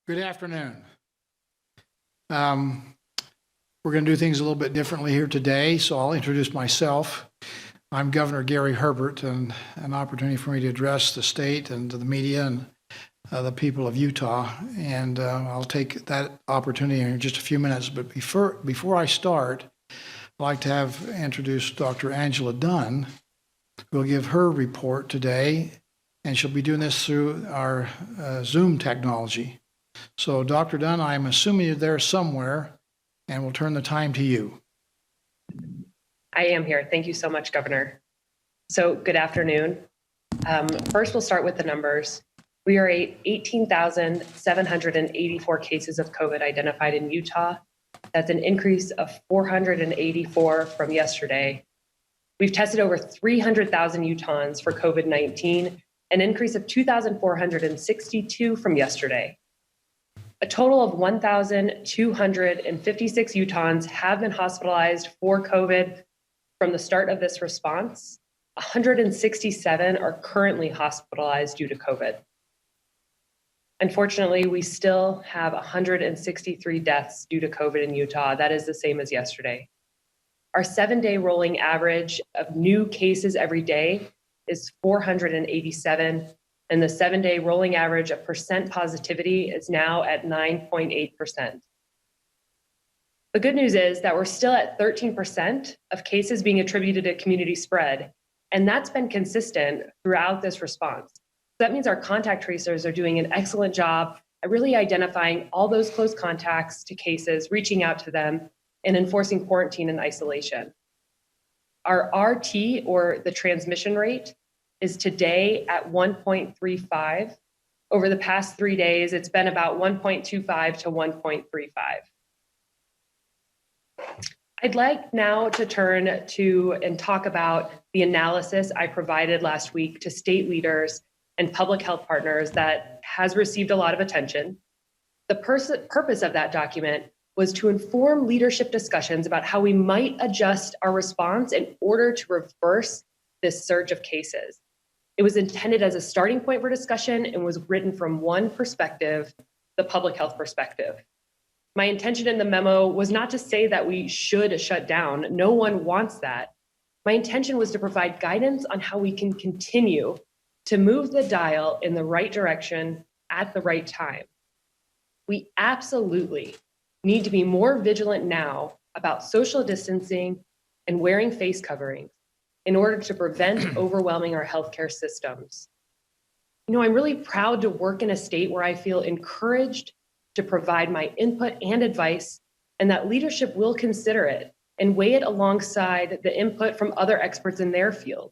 Good afternoon. We're going to do things a little bit differently here today, so I'll introduce myself. I'm Governor Gary Herbert, and an opportunity for me to address the state and to the media and the people of Utah. And I'll take that opportunity in just a few minutes. But before I start, I'd like to have introduced Dr. Angela Dunn, who will give her report today, and she'll be doing this through our Zoom technology. So, Dr. Dunn, I'm assuming you're there somewhere, and we'll turn the time to you. I am here. Thank you so much, Governor. So, good afternoon. First, we'll start with the numbers. We are at 18,784 cases of COVID identified in Utah. That's an increase of 484 from yesterday. We've tested over 300,000 Utahns for COVID-19, an increase of 2,462 from yesterday. A total of 1,256 Utahns have been hospitalized for COVID from the start of this response. 167 are currently hospitalized due to COVID. Unfortunately, we still have 163 deaths due to COVID in Utah. That is the same as yesterday. Our 7-day rolling average of new cases every day is 487. And the 7-day rolling average of percent positivity is now at 9.8%. The good news is that we're still at 13% of cases being attributed to community spread, and that's been consistent throughout this response. So that means our contact tracers are doing an excellent job at really identifying all those close contacts to cases, reaching out to them, and enforcing quarantine and isolation. Our RT, or the transmission rate, is today at 1.35. Over the past 3 days, it's been about 1.25 to 1.35. I'd like now to turn to and talk about the analysis I provided last week to state leaders and public health partners that has received a lot of attention. The purpose of that document was to inform leadership discussions about how we might adjust our response in order to reverse this surge of cases. It was intended as a starting point for discussion and was written from one perspective, the public health perspective. My intention in the memo was not to say that we should shut down. No one wants that. My intention was to provide guidance on how we can continue to move the dial in the right direction at the right time. We absolutely need to be more vigilant now about social distancing and wearing face coverings in order to prevent overwhelming our healthcare systems. You know, I'm really proud to work in a state where I feel encouraged to provide my input and advice, and that leadership will consider it and weigh it alongside the input from other experts in their field.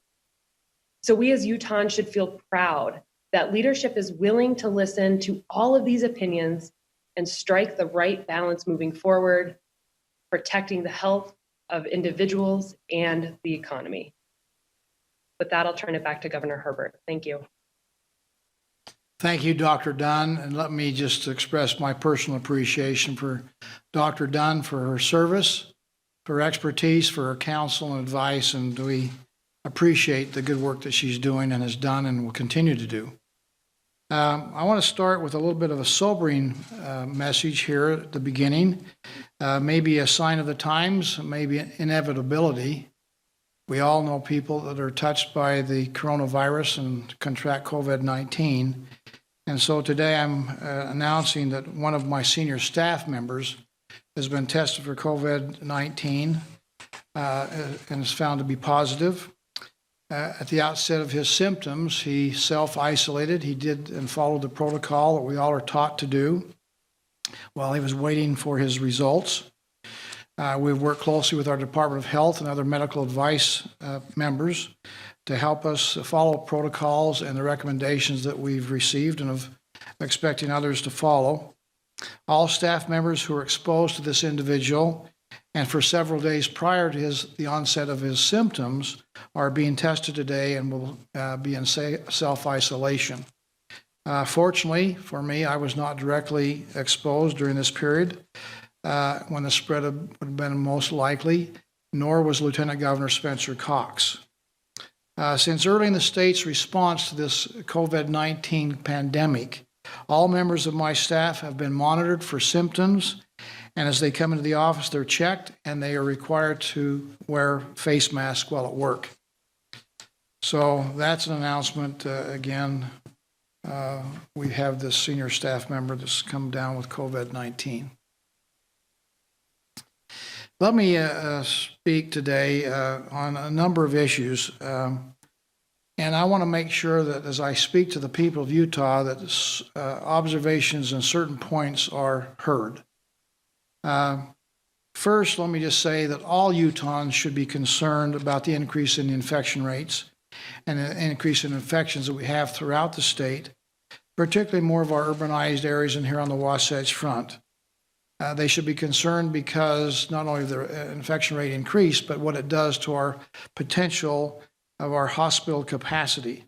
So we as Utahns should feel proud that leadership is willing to listen to all of these opinions and strike the right balance moving forward, protecting the health of individuals and the economy. With that, I'll turn it back to Governor Herbert. Thank you. Thank you, Dr. Dunn. And let me just express my personal appreciation for Dr. Dunn for her service, for her expertise, for her counsel and advice. And we appreciate the good work that she's doing and has done and will continue to do. I want to start with a little bit of a sobering message here at the beginning. Maybe a sign of the times, maybe inevitability. We all know people that are touched by the coronavirus and contract COVID-19. And so today I'm announcing that one of my senior staff members has been tested for COVID-19 and is found to be positive. At the outset of his symptoms, he self-isolated. He did and followed the protocol that we all are taught to do while he was waiting for his results. We've worked closely with our Department of Health and other medical advice members to help us follow protocols and the recommendations that we've received and of expecting others to follow. All staff members who are exposed to this individual and for several days prior to the onset of his symptoms are being tested today and will be in self-isolation. Fortunately for me, I was not directly exposed during this period when the spread would have been most likely, nor was Lieutenant Governor Spencer Cox. Since early in the state's response to this COVID-19 pandemic, All members of my staff have been monitored for symptoms, and as they come into the office, they're checked, and they are required to wear face masks while at work. So that's an announcement. Again, we have this senior staff member that's come down with COVID-19. Let me speak today on a number of issues. And I want to make sure that as I speak to the people of Utah, that observations and certain points are heard. First, let me just say that all Utahns should be concerned about the increase in the infection rates and the increase in infections that we have throughout the state, particularly more of our urbanized areas and here on the Wasatch Front. They should be concerned because not only the infection rate increase, but what it does to our potential of our hospital capacity.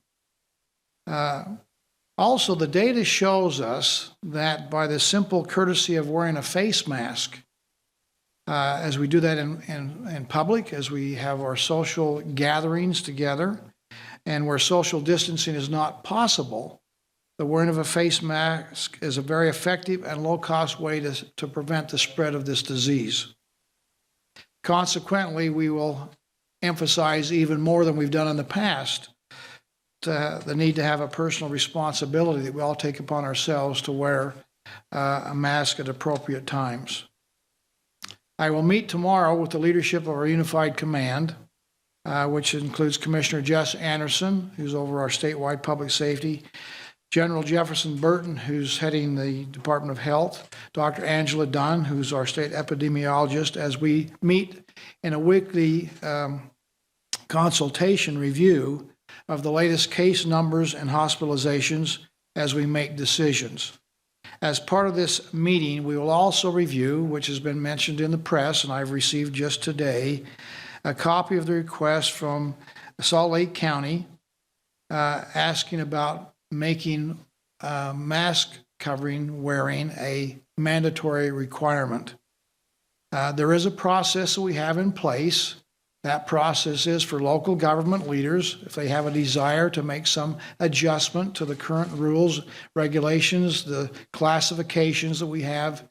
Also, the data shows us that by the simple courtesy of wearing a face mask, as we do that in public, as we have our social gatherings together, and where social distancing is not possible, the wearing of a face mask is a very effective and low-cost way to prevent the spread of this disease. Consequently, we will emphasize even more than we've done in the past the need to have a personal responsibility that we all take upon ourselves to wear a mask at appropriate times. I will meet tomorrow with the leadership of our Unified Command, which includes Commissioner Jess Anderson, who's over our statewide public safety, General Jefferson Burton, who's heading the Department of Health, Dr. Angela Dunn, who's our state epidemiologist, as we meet in a weekly consultation review of the latest case numbers and hospitalizations as we make decisions. As part of this meeting, we will also review, which has been mentioned in the press, and I've received just today, a copy of the request from Salt Lake County asking about making mask covering wearing a mandatory requirement. There is a process that we have in place. That process is for local government leaders, if they have a desire to make some adjustment to the current rules, regulations, the classifications that we have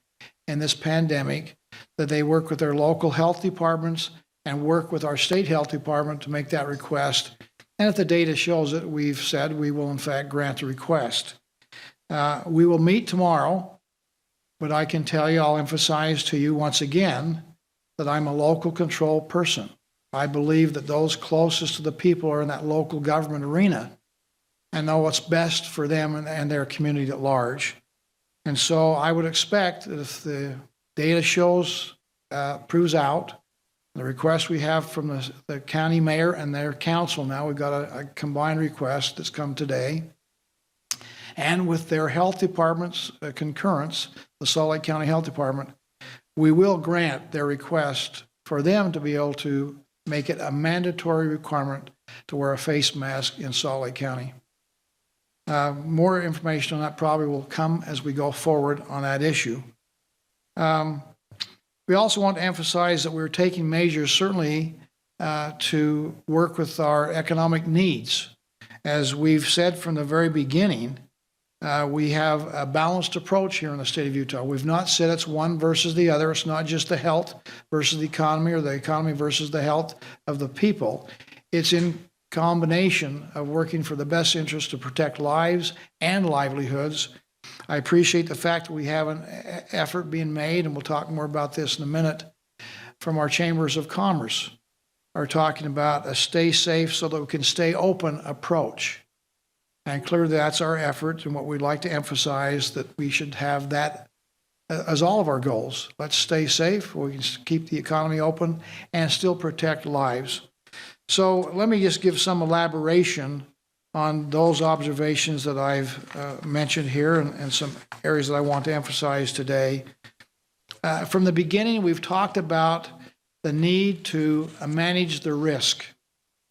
in this pandemic, that they work with their local health departments and work with our state health department to make that request. And if the data shows it, we've said we will in fact grant the request. We will meet tomorrow, but I can tell you, I'll emphasize to you once again that I'm a local control person. I believe that those closest to the people are in that local government arena and know what's best for them and their community at large. And so I would expect that if the data shows, proves out, the request we have from the county mayor and their council now, we've got a combined request that's come today, and with their health department's concurrence, the Salt Lake County Health Department, we will grant their request for them to be able to make it a mandatory requirement to wear a face mask in Salt Lake County. More information on that probably will come as we go forward on that issue. We also want to emphasize that we're taking measures certainly to work with our economic needs. As we've said from the very beginning, we have a balanced approach here in the state of Utah. We've not said it's one versus the other. It's not just the health versus the economy or the economy versus the health of the people. It's in combination of working for the best interest to protect lives and livelihoods. I appreciate the fact that we have an effort being made, and we'll talk more about this in a minute, from our chambers of commerce, are talking about a stay safe so that we can stay open approach. And clearly that's our effort, and what we'd like to emphasize that we should have that as all of our goals. Let's stay safe, we can keep the economy open and still protect lives. So let me just give some elaboration on those observations that I've mentioned here and some areas that I want to emphasize today. From the beginning, we've talked about the need to manage the risk.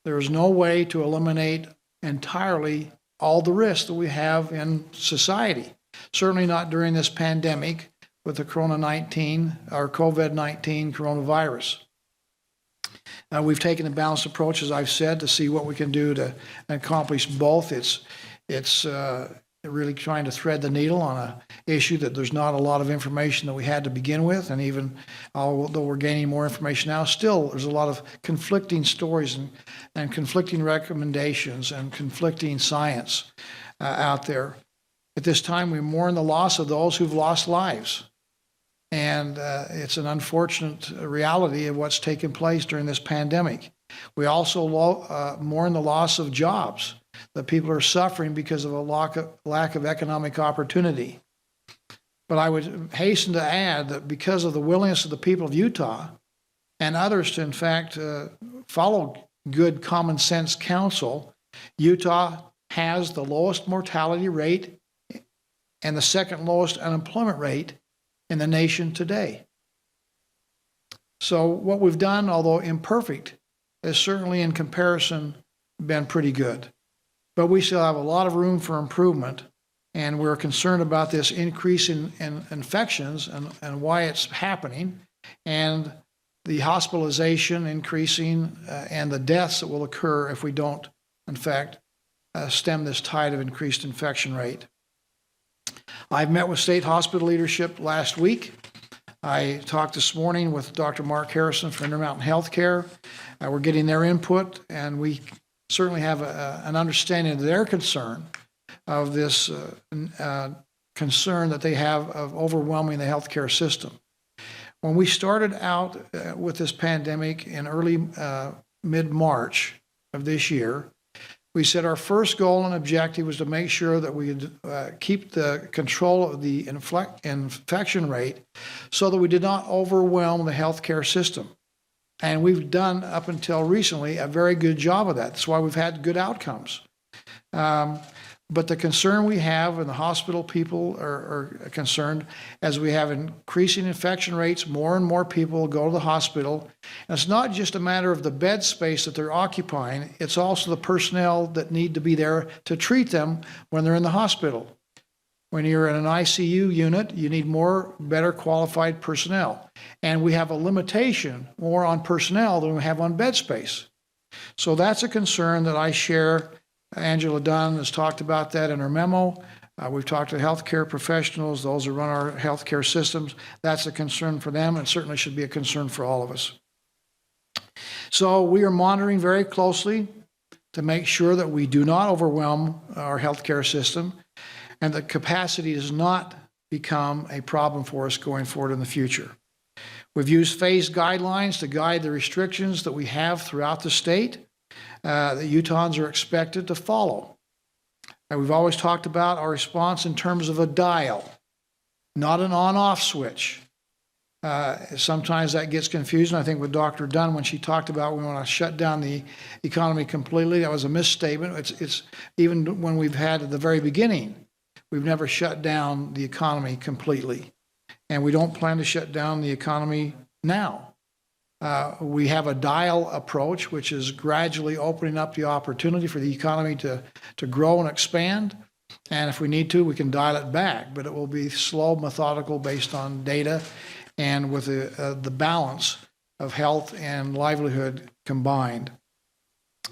There is no way to eliminate entirely all the risks that we have in society. Certainly not during this pandemic with the COVID-19 coronavirus. We've taken a balanced approach, as I've said, to see what we can do to accomplish both its really trying to thread the needle on an issue that there's not a lot of information that we had to begin with. And even although we're gaining more information now, still there's a lot of conflicting stories and conflicting recommendations and conflicting science out there. At this time, we mourn the loss of those who've lost lives. And it's an unfortunate reality of what's taken place during this pandemic. We also mourn the loss of jobs, that people are suffering because of a lack of economic opportunity. But I would hasten to add that because of the willingness of the people of Utah and others to, in fact, follow good common sense counsel, Utah has the lowest mortality rate and the second lowest unemployment rate in the nation today. So what we've done, although imperfect, has certainly in comparison been pretty good. But we still have a lot of room for improvement, and we're concerned about this increase in infections and why it's happening, and the hospitalization increasing, and the deaths that will occur if we don't, in fact, stem this tide of increased infection rate. I've met with state hospital leadership last week. I talked this morning with Dr. Mark Harrison from Intermountain Healthcare. We're getting their input, and we certainly have an understanding of their concern of this concern that they have of overwhelming the healthcare system. When we started out with this pandemic in early mid-March of this year, we said our first goal and objective was to make sure that we keep the control of the infection rate so that we did not overwhelm the healthcare system. And we've done, up until recently, a very good job of that. That's why we've had good outcomes. But the concern we have, and the hospital people are concerned, as we have increasing infection rates, more and more people go to the hospital. And it's not just a matter of the bed space that they're occupying, it's also the personnel that need to be there to treat them when they're in the hospital. When you're in an ICU unit, you need more, better qualified personnel. And we have a limitation more on personnel than we have on bed space. So that's a concern that I share. Angela Dunn has talked about that in her memo. We've talked to healthcare professionals, those who run our healthcare systems. That's a concern for them, and certainly should be a concern for all of us. So we are monitoring very closely to make sure that we do not overwhelm our healthcare system, and that capacity does not become a problem for us going forward in the future. We've used phased guidelines to guide the restrictions that we have throughout the state that Utahns are expected to follow. And we've always talked about our response in terms of a dial, not an on-off switch. Sometimes that gets confusing. I think with Dr. Dunn, when she talked about we want to shut down the economy completely, that was a misstatement. It's even when we've had at the very beginning, we've never shut down the economy completely. And we don't plan to shut down the economy now. We have a dial approach, which is gradually opening up the opportunity for the economy to grow and expand. And if we need to, we can dial it back, but it will be slow, methodical, based on data and with the balance of health and livelihood combined.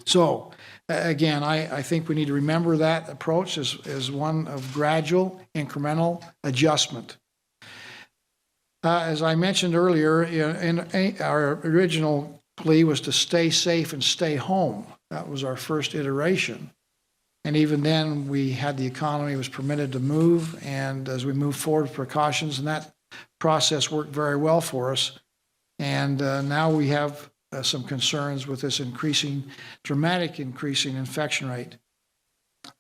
So again, I think we need to remember that approach as one of gradual, incremental adjustment. As I mentioned earlier, in our original plea was to stay safe and stay home. That was our first iteration. And even then, we had the economy was permitted to move, and as we moved forward with precautions, and that process worked very well for us. And now we have some concerns with this dramatic increasing infection rate.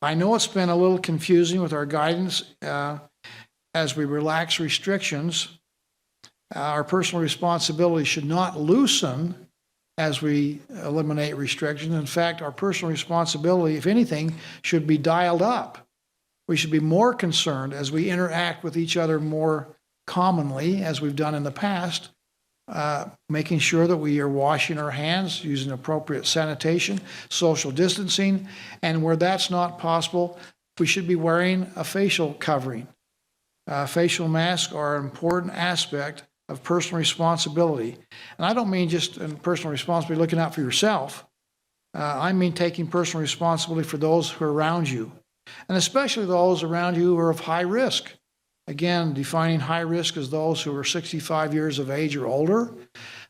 I know it's been a little confusing with our guidance as we relax restrictions. Our personal responsibility should not loosen as we eliminate restrictions. In fact, our personal responsibility, if anything, should be dialed up. We should be more concerned as we interact with each other more commonly, as we've done in the past, making sure that we are washing our hands, using appropriate sanitation, social distancing, and where that's not possible, we should be wearing a facial covering. Facial masks are an important aspect of personal responsibility. And I don't mean just in personal responsibility looking out for yourself. I mean taking personal responsibility for those who are around you. and especially those around you who are of high risk. Again, defining high risk as those who are 65 years of age or older.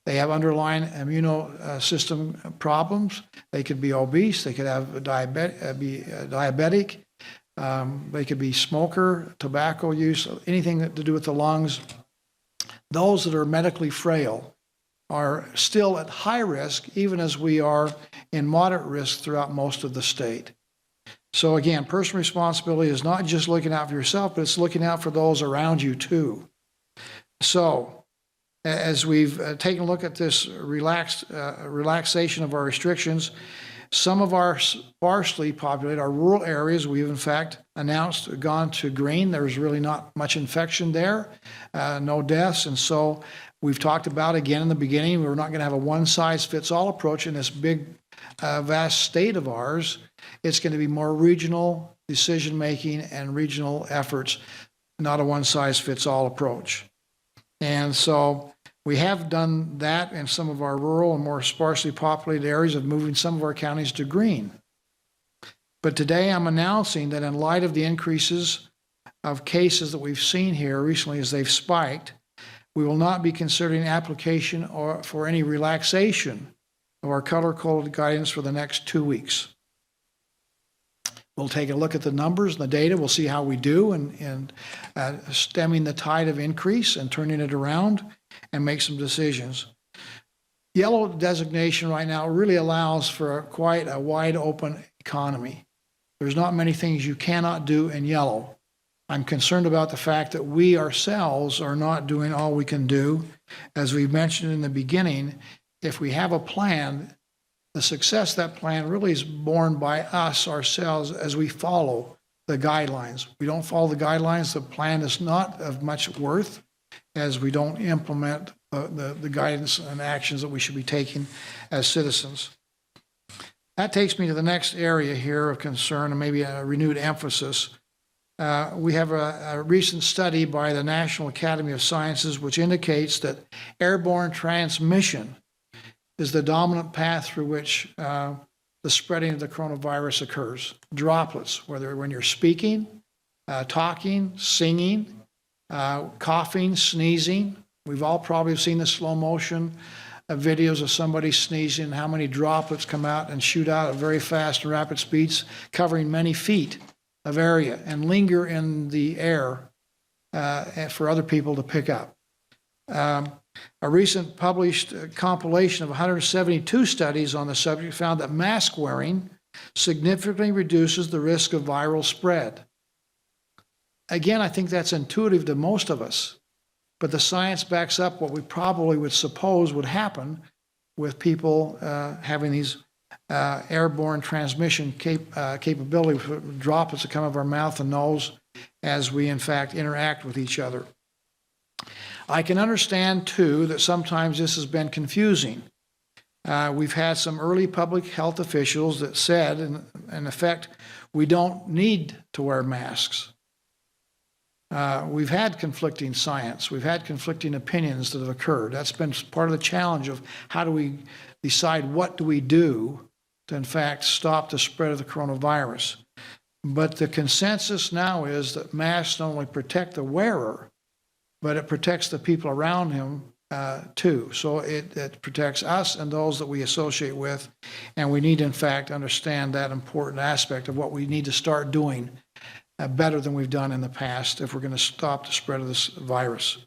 They have underlying immunosystem problems. They could be obese. They could have diabetic. They could be smoker, tobacco use, anything to do with the lungs. Those that are medically frail are still at high risk, even as we are in moderate risk throughout most of the state. So again, personal responsibility is not just looking out for yourself, but it's looking out for those around you too. So as we've taken a look at this relaxation of our restrictions, some of our sparsely populated, our rural areas, we've in fact announced gone to green. There's really not much infection there, no deaths. And so we've talked about, again in the beginning, we're not going to have a one-size-fits-all approach in this big, vast state of ours. It's going to be more regional decision-making and regional efforts, not a one-size-fits-all approach. And so we have done that in some of our rural and more sparsely populated areas of moving some of our counties to green. But today I'm announcing that in light of the increases of cases that we've seen here recently as they've spiked, we will not be considering application or for any relaxation of our color-coded guidance for the next 2 weeks. We'll take a look at the numbers and the data. We'll see how we do in stemming the tide of increase and turning it around and make some decisions. Yellow designation right now really allows for quite a wide open economy. There's not many things you cannot do in yellow. I'm concerned about the fact that we ourselves are not doing all we can do. As we mentioned in the beginning, if we have a plan, the success of that plan really is borne by us ourselves as we follow the guidelines. We don't follow the guidelines, the plan is not of much worth as we don't implement the guidance and actions that we should be taking as citizens. That takes me to the next area here of concern and maybe a renewed emphasis. We have a recent study by the National Academy of Sciences which indicates that airborne transmission is the dominant path through which the spreading of the coronavirus occurs. Droplets, whether when you're speaking, talking, singing, coughing, sneezing. We've all probably seen the slow motion videos of somebody sneezing, how many droplets come out and shoot out at very fast and rapid speeds, covering many feet of area and linger in the air for other people to pick up. A recent published compilation of 172 studies on the subject found that mask wearing significantly reduces the risk of viral spread. Again, I think that's intuitive to most of us, but the science backs up what we probably would suppose would happen with people having these airborne transmission capability with droplets that come out of our mouth and nose as we in fact interact with each other. I can understand too that sometimes this has been confusing. We've had some early public health officials that said, in effect, we don't need to wear masks. We've had conflicting science. We've had conflicting opinions that have occurred. That's been part of the challenge of how do we decide what do we do to, in fact, stop the spread of the coronavirus. But the consensus now is that masks not only protect the wearer, but it protects the people around him too. So it protects us and those that we associate with. And we need, in fact, understand that important aspect of what we need to start doing better than we've done in the past if we're going to stop the spread of this virus.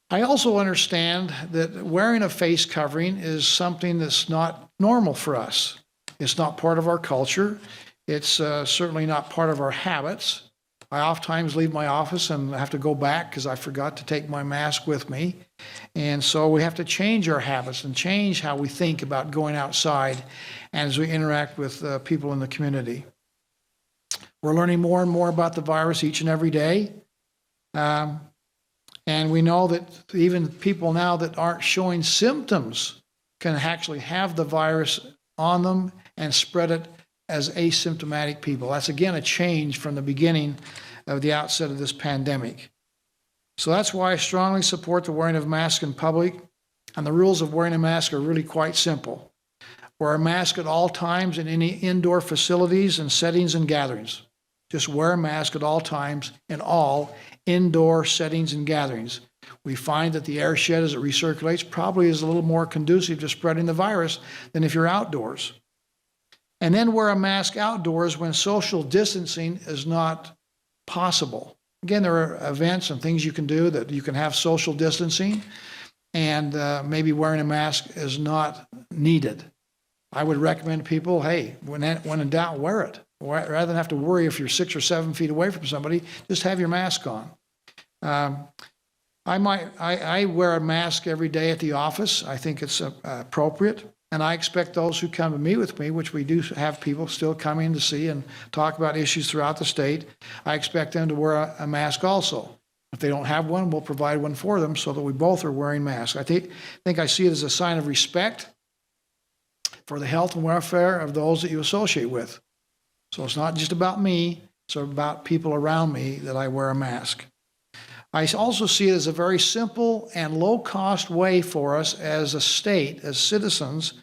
I also understand that wearing a face covering is something that's not normal for us. It's not part of our culture. It's certainly not part of our habits. I oftentimes leave my office and have to go back because I forgot to take my mask with me. And so we have to change our habits and change how we think about going outside and as we interact with people in the community. We're learning more and more about the virus each and every day. And we know that even people now that aren't showing symptoms can actually have the virus on them and spread it as asymptomatic people. That's again a change from the beginning of the outset of this pandemic. So that's why I strongly support the wearing of masks in public, and the rules of wearing a mask are really quite simple. Wear a mask at all times in any indoor facilities and settings and gatherings. Just wear a mask at all times in all indoor settings and gatherings. We find that the air shed as it recirculates probably is a little more conducive to spreading the virus than if you're outdoors. And then wear a mask outdoors when social distancing is not possible. Again, there are events and things you can do that you can have social distancing, and maybe wearing a mask is not needed. I would recommend people, hey, when in doubt, wear it. Rather than have to worry if you're 6 or 7 feet away from somebody, just have your mask on. I wear a mask every day at the office. I think it's appropriate. And I expect those who come to meet with me, which we do have people still coming to see and talk about issues throughout the state, I expect them to wear a mask also. If they don't have one, we'll provide one for them so that we both are wearing masks. I think I see it as a sign of respect for the health and welfare of those that you associate with. So it's not just about me, it's about people around me that I wear a mask. I also see it as a very simple and low-cost way for us as a state, as citizens,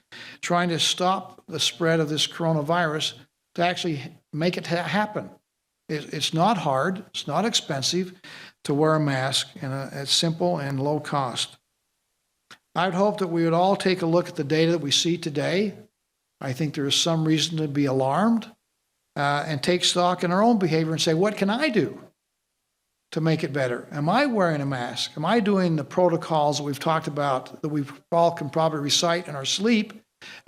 trying to stop the spread of this coronavirus to actually make it happen. It's not hard, it's not expensive to wear a mask, and it's simple and low cost. I would hope that we would all take a look at the data that we see today. I think there is some reason to be alarmed and take stock in our own behavior and say, what can I do to make it better? Am I wearing a mask? Am I doing the protocols that we've talked about that we all can probably recite in our sleep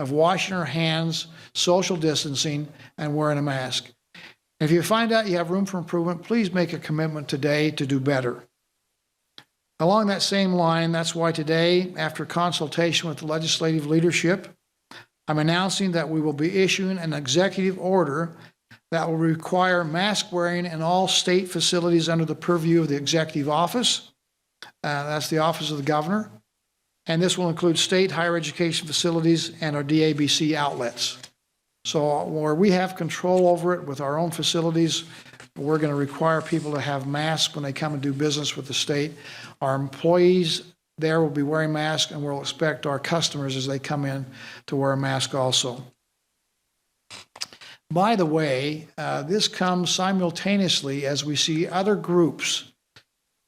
of washing our hands, social distancing, and wearing a mask? If you find out you have room for improvement, please make a commitment today to do better. Along that same line, that's why today, after consultation with the legislative leadership, I'm announcing that we will be issuing an executive order that will require mask wearing in all state facilities under the purview of the executive office. That's the office of the governor. And this will include state higher education facilities and our DABC outlets. So where we have control over it with our own facilities, we're going to require people to have masks when they come and do business with the state. Our employees there will be wearing masks, and we'll expect our customers as they come in to wear a mask also. By the way, this comes simultaneously as we see other groups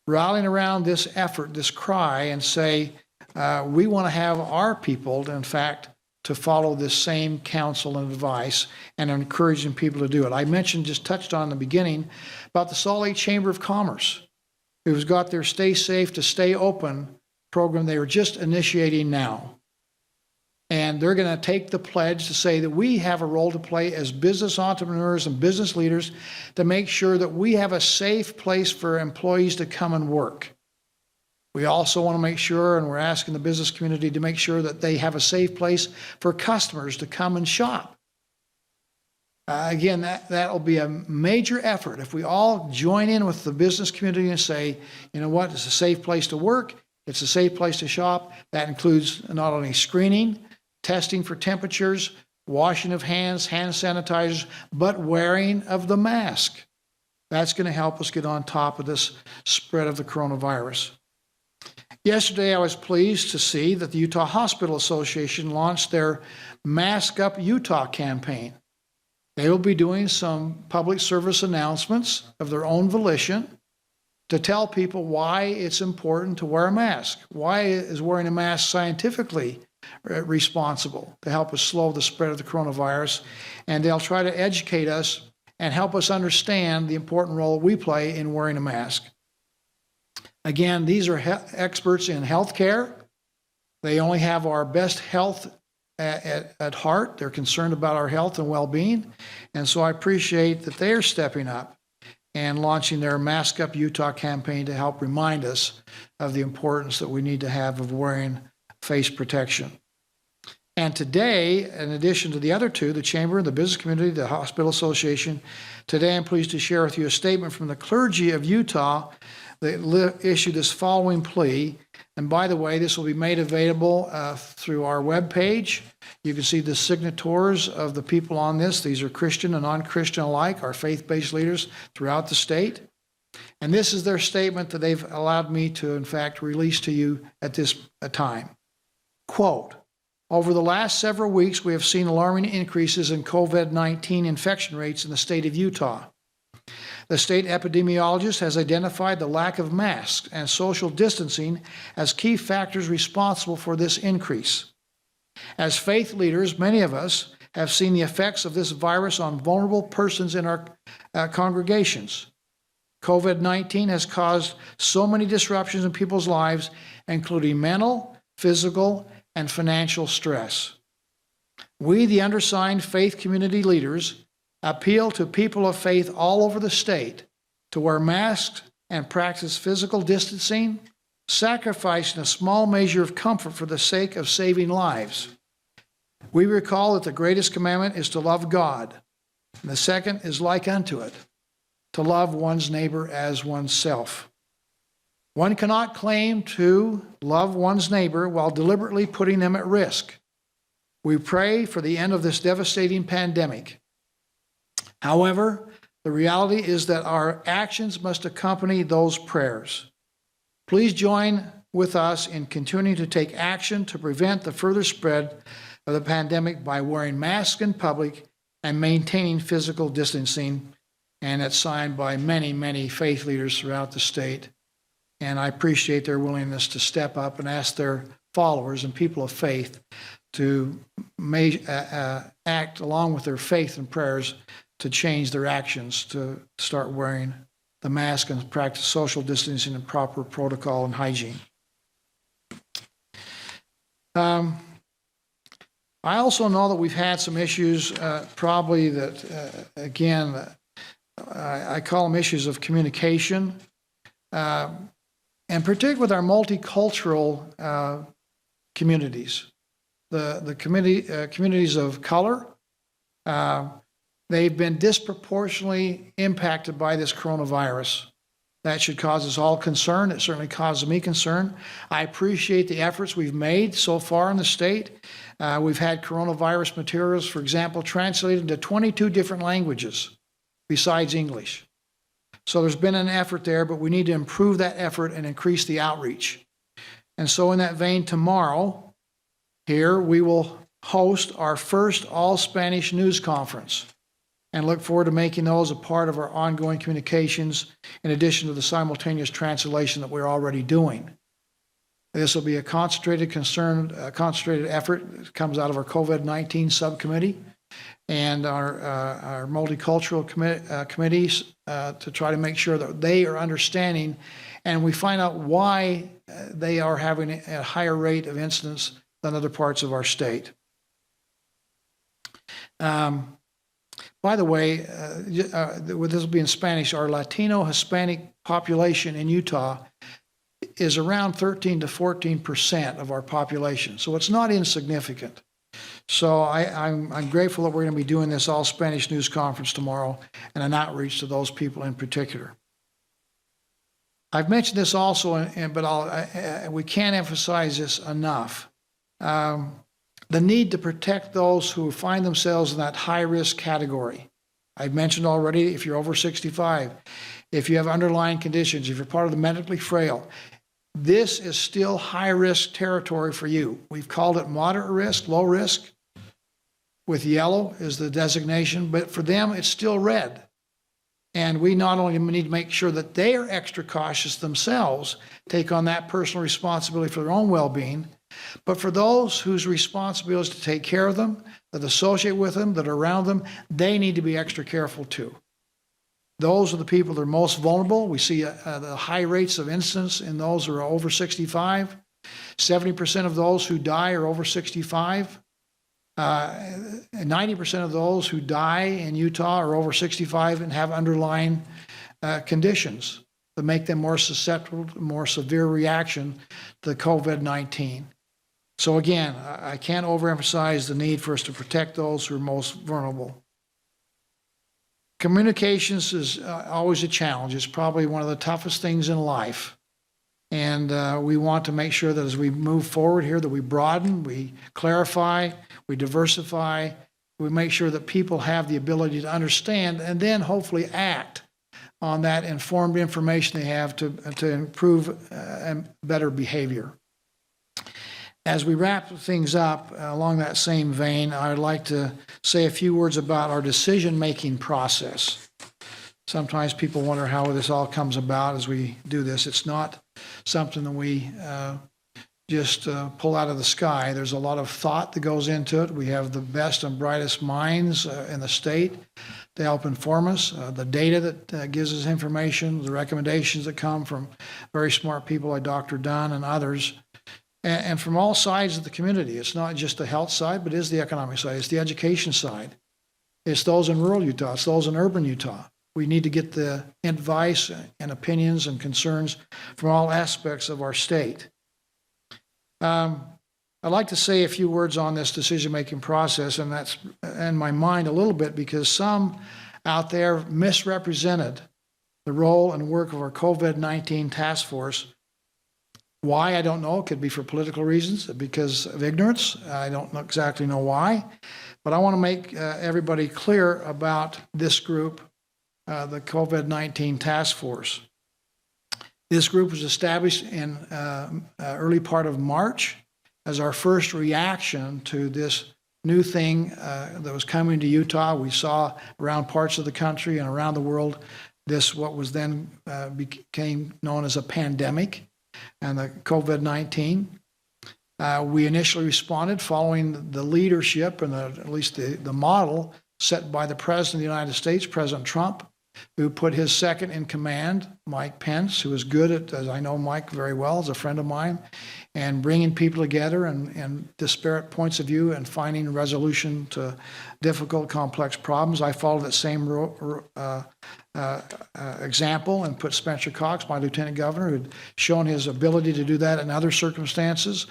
rallying around this effort, this cry, and say, we want to have our people, in fact, to follow this same counsel and advice, and encouraging people to do it. I mentioned, just touched on in the beginning, about the Salt Lake Chamber of Commerce, who's got their Stay Safe to Stay Open program they were just initiating now. And they're going to take the pledge to say that we have a role to play as business entrepreneurs and business leaders to make sure that we have a safe place for employees to come and work. We also want to make sure, and we're asking the business community to make sure that they have a safe place for customers to come and shop. Again, that will be a major effort if we all join in with the business community and say, you know what, it's a safe place to work, it's a safe place to shop. That includes not only screening, testing for temperatures, washing of hands, hand sanitizers, but wearing of the mask. That's going to help us get on top of this spread of the coronavirus. Yesterday, I was pleased to see that the Utah Hospital Association launched their Mask Up Utah campaign. They will be doing some public service announcements of their own volition to tell people why it's important to wear a mask. Why is wearing a mask scientifically responsible to help us slow the spread of the coronavirus? And they'll try to educate us and help us understand the important role we play in wearing a mask. Again, these are experts in healthcare. They only have our best health at heart. They're concerned about our health and well-being. And so I appreciate that they're stepping up and launching their Mask Up Utah campaign to help remind us of the importance that we need to have of wearing face protection. And today, in addition to the other two, the Chamber, the business community, the Hospital Association, today I'm pleased to share with you a statement from the clergy of Utah that issued this following plea. And by the way, this will be made available through our webpage. You can see the signatories of the people on this. These are Christian and non-Christian alike, our faith-based leaders throughout the state. And this is their statement that they've allowed me to, in fact, release to you at this time. Quote, Over the last several weeks, we have seen alarming increases in COVID-19 infection rates in the state of Utah. The state epidemiologist has identified the lack of masks and social distancing as key factors responsible for this increase. As faith leaders, many of us have seen the effects of this virus on vulnerable persons in our congregations. COVID-19 has caused so many disruptions in people's lives, including mental, physical, and financial stress. We, the undersigned faith community leaders, appeal to people of faith all over the state to wear masks and practice physical distancing, sacrificing a small measure of comfort for the sake of saving lives. We recall that the greatest commandment is to love God, and the second is like unto it, to love one's neighbor as oneself. One cannot claim to love one's neighbor while deliberately putting them at risk. We pray for the end of this devastating pandemic. However, the reality is that our actions must accompany those prayers. Please join with us in continuing to take action to prevent the further spread of the pandemic by wearing masks in public and maintaining physical distancing. And it's signed by many, many faith leaders throughout the state. And I appreciate their willingness to step up and ask their followers and people of faith to act along with their faith and prayers to change their actions, to start wearing the mask and practice social distancing and proper protocol and hygiene. I also know that we've had some issues, probably that, again, I call them issues of communication, and particularly with our multicultural communities. The communities of color, they've been disproportionately impacted by this coronavirus. That should cause us all concern. It certainly causes me concern. I appreciate the efforts we've made so far in the state. We've had coronavirus materials, for example, translated into 22 different languages besides English. So there's been an effort there, but we need to improve that effort and increase the outreach. And so in that vein, tomorrow, here, we will host our first all-Spanish news conference and look forward to making those a part of our ongoing communications in addition to the simultaneous translation that we're already doing. This will be a concentrated effort that comes out of our COVID-19 subcommittee and our multicultural committees to try to make sure that they are understanding and we find out why they are having a higher rate of incidence than other parts of our state. By the way, with this will be in Spanish, our Latino Hispanic population in Utah is around 13 to 14% of our population. So it's not insignificant. So I'm grateful that we're going to be doing this all Spanish news conference tomorrow and an outreach to those people in particular. I've mentioned this also, but we can't emphasize this enough. The need to protect those who find themselves in that high-risk category. I've mentioned already, if you're over 65, if you have underlying conditions, if you're part of the medically frail, this is still high-risk territory for you. We've called it moderate risk, low risk, with yellow is the designation, but for them, it's still red. And we not only need to make sure that they are extra cautious themselves, take on that personal responsibility for their own well-being, but for those whose responsibility is to take care of them, that associate with them, that are around them, they need to be extra careful too. Those are the people that are most vulnerable. We see the high rates of incidence in those who are over 65. 70% of those who die are over 65. 90% of those who die in Utah are over 65 and have underlying conditions that make them more susceptible to more severe reaction to COVID-19. So again, I can't overemphasize the need for us to protect those who are most vulnerable. Communications is always a challenge. It's probably one of the toughest things in life. And we want to make sure that as we move forward here, that we broaden, we clarify, we diversify, we make sure that people have the ability to understand and then hopefully act on that informed information they have to improve better behavior. As we wrap things up along that same vein, I'd like to say a few words about our decision-making process. Sometimes people wonder how this all comes about as we do this. It's not something that we just pull out of the sky. There's a lot of thought that goes into it. We have the best and brightest minds in the state to help inform us. The data that gives us information, the recommendations that come from very smart people like Dr. Dunn and others, and from all sides of the community. It's not just the health side, but it is the economic side. It's the education side. It's those in rural Utah. It's those in urban Utah. We need to get the advice and opinions and concerns from all aspects of our state. I'd like to say a few words on this decision-making process, and that's in my mind a little bit because some out there misrepresented the role and work of our COVID-19 task force. Why, I don't know. It could be for political reasons, because of ignorance. I don't exactly know why. But I want to make everybody clear about this group, the COVID-19 task force. This group was established in early part of March as our first reaction to this new thing that was coming to Utah. We saw around parts of the country and around the world this, what was then became known as a pandemic, and the COVID-19. We initially responded following the leadership and at least the model set by the President of the United States, President Trump, who put his second in command, Mike Pence, who is good at, as I know Mike very well, as a friend of mine, and bringing people together and disparate points of view and finding resolution to difficult, complex problems. I followed that same example and put Spencer Cox, my lieutenant governor, who'd shown his ability to do that in other circumstances.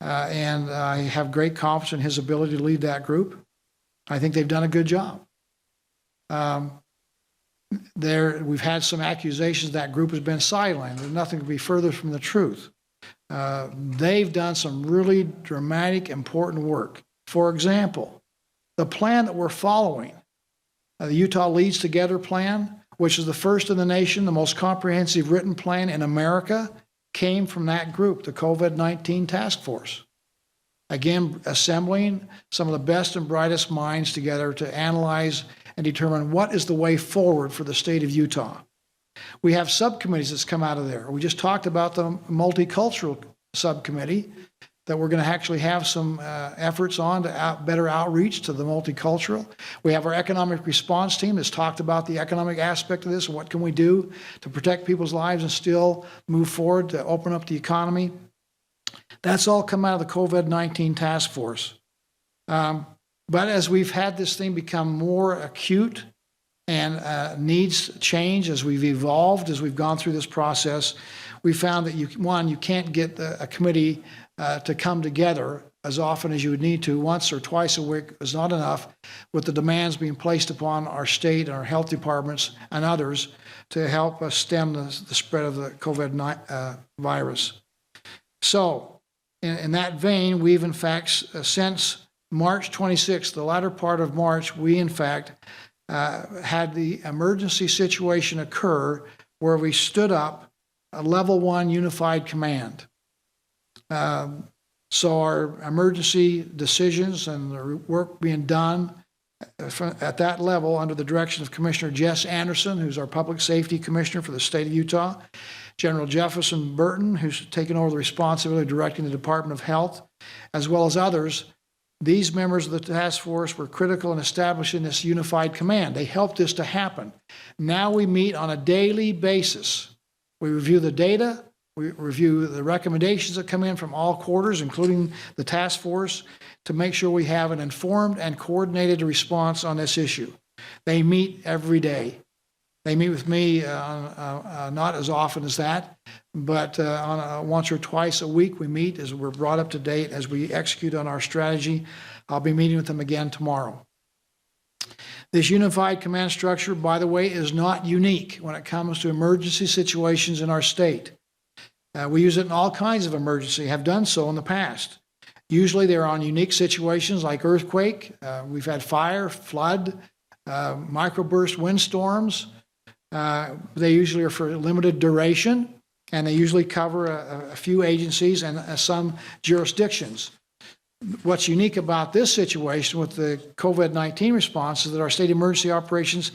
And I have great confidence in his ability to lead that group. I think they've done a good job. We've had some accusations that group has been sidelined. There's nothing to be further from the truth. They've done some really dramatic, important work. For example, the plan that we're following, the Utah Leads Together plan, which is the first in the nation, the most comprehensive written plan in America, came from that group, the COVID-19 task force. Again, assembling some of the best and brightest minds together to analyze and determine what is the way forward for the state of Utah. We have subcommittees that's come out of there. We just talked about the multicultural subcommittee that we're going to actually have some efforts on to better outreach to the multicultural. We have our economic response team that's talked about the economic aspect of this and what can we do to protect people's lives and still move forward to open up the economy. That's all come out of the COVID-19 task force. But as we've had this thing become more acute and needs change as we've evolved, as we've gone through this process, we found that you can't get a committee to come together as often as you would need to. Once or twice a week is not enough, with the demands being placed upon our state and our health departments and others to help us stem the spread of the COVID virus. So in that vein, we've in fact, since March 26th, the latter part of March, we in fact had the emergency situation occur where we stood up a level 1 unified command. So our emergency decisions and the work being done at that level under the direction of Commissioner Jess Anderson, who's our public safety commissioner for the state of Utah, General Jefferson Burton, who's taken over the responsibility of directing the Department of Health, as well as others. These members of the task force were critical in establishing this unified command. They helped this to happen. Now we meet on a daily basis. We review the data, we review the recommendations that come in from all quarters, including the task force, to make sure we have an informed and coordinated response on this issue. They meet every day. They meet with me not as often as that, but once or twice a week we meet as we're brought up to date as we execute on our strategy. I'll be meeting with them again tomorrow. This unified command structure, by the way, is not unique when it comes to emergency situations in our state. We use it in all kinds of emergency, have done so in the past. Usually they're on unique situations like earthquake. We've had fire, flood, microburst windstorms. They usually are for limited duration. and they usually cover a few agencies and some jurisdictions. What's unique about this situation with the COVID-19 response is that our state emergency operations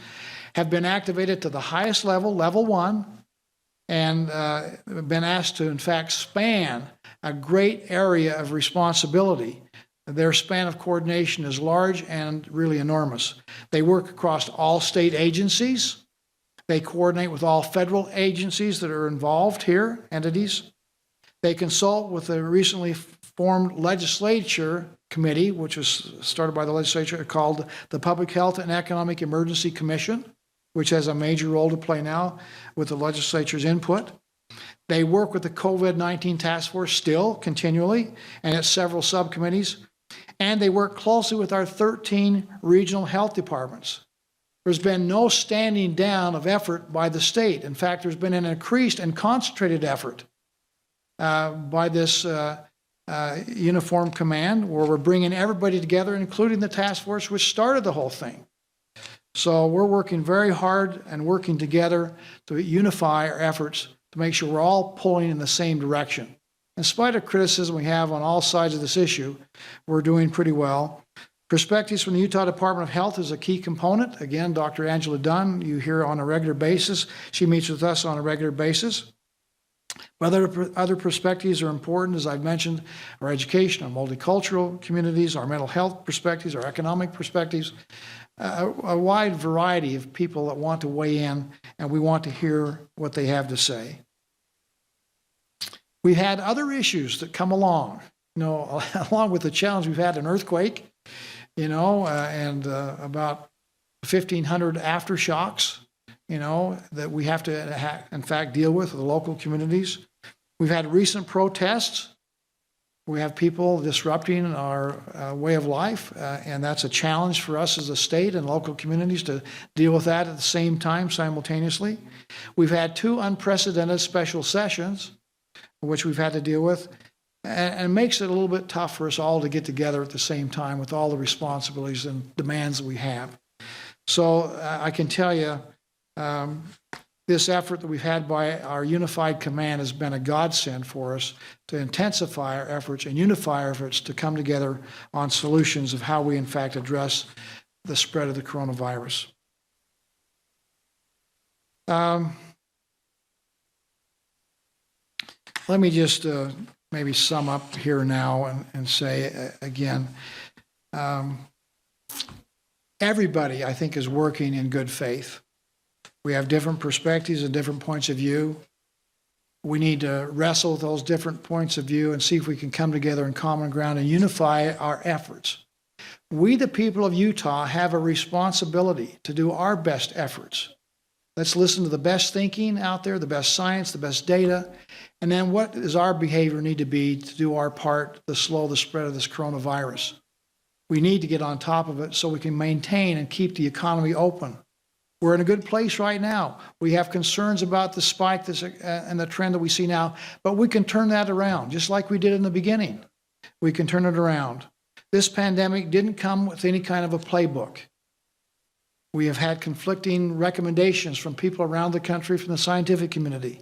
have been activated to the highest level, level 1, and been asked to, in fact, span a great area of responsibility. Their span of coordination is large and really enormous. They work across all state agencies. They coordinate with all federal agencies that are involved here, entities. They consult with the recently formed legislature committee, which was started by the legislature, called the Public Health and Economic Emergency Commission, which has a major role to play now with the legislature's input. They work with the COVID-19 task force still, continually, and its several subcommittees. And they work closely with our 13 regional health departments. There's been no standing down of effort by the state. In fact, there's been an increased and concentrated effort by this uniform command, where we're bringing everybody together, including the task force, which started the whole thing. So we're working very hard and working together to unify our efforts to make sure we're all pulling in the same direction. In spite of criticism we have on all sides of this issue, we're doing pretty well. Perspectives from the Utah Department of Health is a key component. Again, Dr. Angela Dunn, you hear on a regular basis. She meets with us on a regular basis. But other perspectives are important, as I've mentioned, our education, our multicultural communities, our mental health perspectives, our economic perspectives, a wide variety of people that want to weigh in, and we want to hear what they have to say. We've had other issues that come along, along with the challenge we've had an earthquake, and about 1,500 aftershocks, that we have to, in fact, deal with the local communities. We've had recent protests. We have people disrupting our way of life, and that's a challenge for us as a state and local communities to deal with that at the same time, simultaneously. We've had 2 unprecedented special sessions, which we've had to deal with, and it makes it a little bit tough for us all to get together at the same time with all the responsibilities and demands that we have. So I can tell you, this effort that we've had by our unified command has been a godsend for us to intensify our efforts and unify our efforts to come together on solutions of how we, in fact, address the spread of the coronavirus. Let me just maybe sum up here now and say again, everybody, I think, is working in good faith. We have different perspectives and different points of view. We need to wrestle with those different points of view and see if we can come together in common ground and unify our efforts. We, the people of Utah, have a responsibility to do our best efforts. Let's listen to the best thinking out there, the best science, the best data, and then what does our behavior need to be to do our part to slow the spread of this coronavirus? We need to get on top of it so we can maintain and keep the economy open. We're in a good place right now. We have concerns about the spike and the trend that we see now, but we can turn that around, just like we did in the beginning. We can turn it around. This pandemic didn't come with any kind of a playbook. We have had conflicting recommendations from people around the country, from the scientific community.